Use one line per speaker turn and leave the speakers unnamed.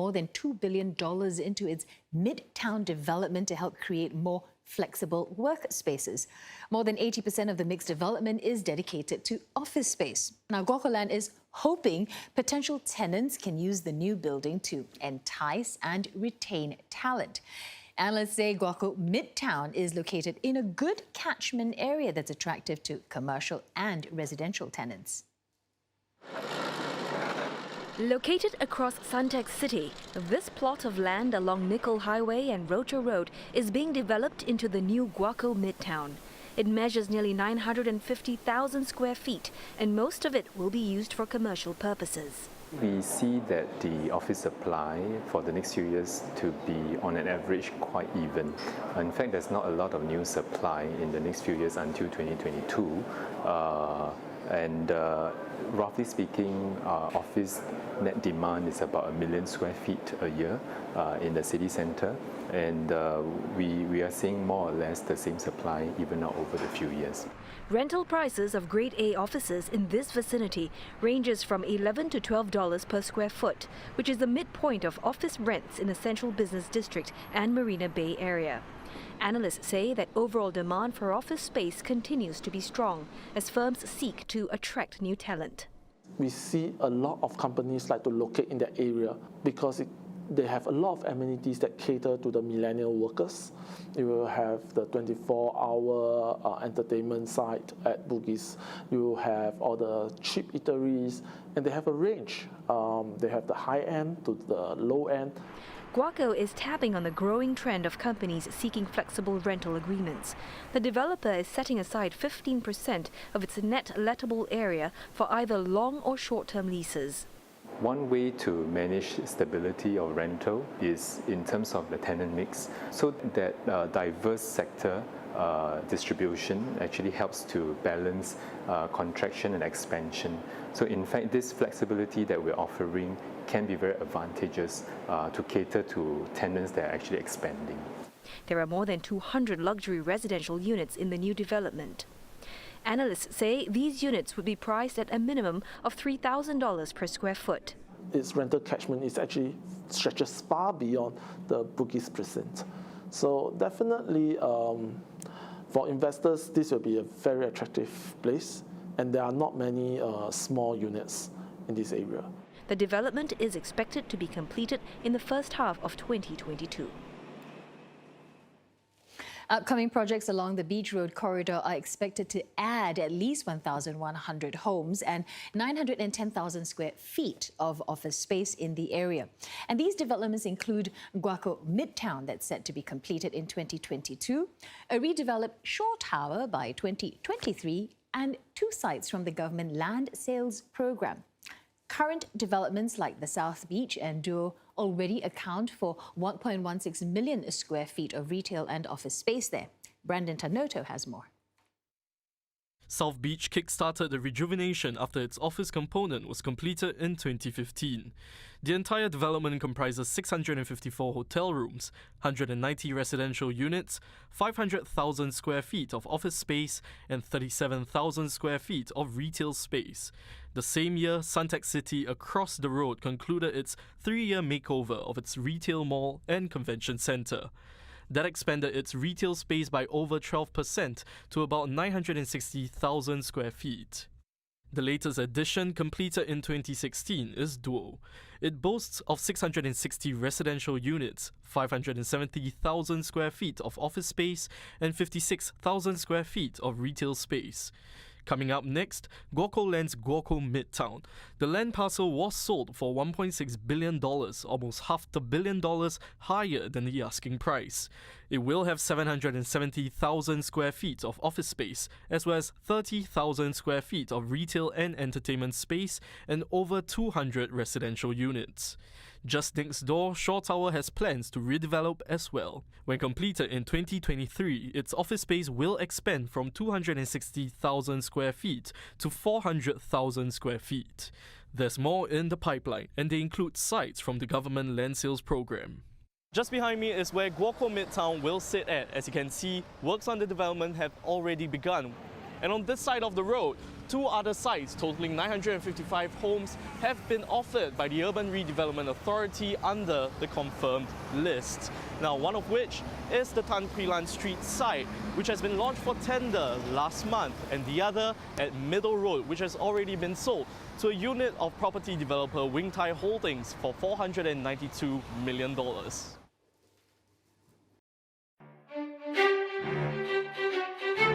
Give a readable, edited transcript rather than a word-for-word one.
more than $2 billion into its Midtown development to help create more flexible workspaces. More than 80% of the mixed development is dedicated to office space. Now, Guocoland is hoping potential tenants can use the new building to entice and retain talent. Analysts say Guoco Midtown is located in a good catchment area that's attractive to commercial and residential tenants.
Located across Suntec City, this plot of land along Nickel Highway and Rocher Road is being developed into the new Guoco Midtown. It measures nearly 950,000 square feet, and most of it will be used for commercial purposes.
We see that the office supply for the next few years to be on an average quite even. In fact, there's not a lot of new supply in the next few years until 2022. Roughly speaking, office net demand is about 1 million square feet a year in the city centre, and we are seeing more or less the same supply even now over the few years.
Rental prices of Grade A offices in this vicinity ranges from $11 to $12 per square foot, which is the midpoint of office rents in the Central Business District and Marina Bay area. Analysts say that overall demand for office space continues to be strong as firms seek to attract new talent.
We see a lot of companies like to locate in that area because they have a lot of amenities that cater to the millennial workers. You will have the 24-hour entertainment site at Bugis. You will have all the cheap eateries, and they have a range. They have the high end to the low end.
Guoco is tapping on the growing trend of companies seeking flexible rental agreements. The developer is setting aside 15% of its net lettable area for either long or short-term leases.
One way to manage stability of rental is in terms of the tenant mix, so that diverse sector distribution actually helps to balance contraction and expansion. So in fact, this flexibility that we're offering can be very advantageous to cater to tenants that are actually expanding.
There are more than 200 luxury residential units in the new development. Analysts say these units would be priced at a minimum of $3,000 per square foot.
Its rental catchment is actually stretches far beyond the Bugis precinct. So definitely for investors, this will be a very attractive place, and there are not many small units in this area.
The development is expected to be completed in the first half of 2022.
Upcoming projects along the Beach Road corridor are expected to add at least 1,100 homes and 910,000 square feet of office space in the area. And these developments include Guoco Midtown, that's set to be completed in 2022, a redeveloped Shore Tower by 2023, and 2 sites from the government land sales program. Current developments like the South Beach and Duo already account for 1.16 million square feet of retail and office space there. Brandon Tanoto has more.
South Beach kick-started the rejuvenation after its office component was completed in 2015. The entire development comprises 654 hotel rooms, 190 residential units, 500,000 square feet of office space, and 37,000 square feet of retail space. The same year, Suntec City across the road concluded its 3-year makeover of its retail mall and convention centre. That expanded its retail space by over 12% to about 960,000 square feet. The latest addition, completed in 2016, is Duo. It boasts of 660 residential units, 570,000 square feet of office space, and 56,000 square feet of retail space. Coming up next, Guocoland's Guoco Midtown. The land parcel was sold for $1.6 billion, almost $500 million higher than the asking price. It will have 770,000 square feet of office space, as well as 30,000 square feet of retail and entertainment space, and over 200 residential units. Just next door, Shore Tower has plans to redevelop as well. When completed in 2023, its office space will expand from 260,000 square feet to 400,000 square feet. There's more in the pipeline, and they include sites from the government land sales program. Just behind me is where Guoco Midtown will sit at. As you can see, works on the development have already begun. And on this side of the road, 2 other sites totaling 955 homes have been offered by the Urban Redevelopment Authority under the confirmed list. Now, one of which is the Tan Quee Lan Street site, which has been launched for tender last month, and the other at Middle Road, which has already been sold to a unit of property developer Wing Tai Holdings for $492 million.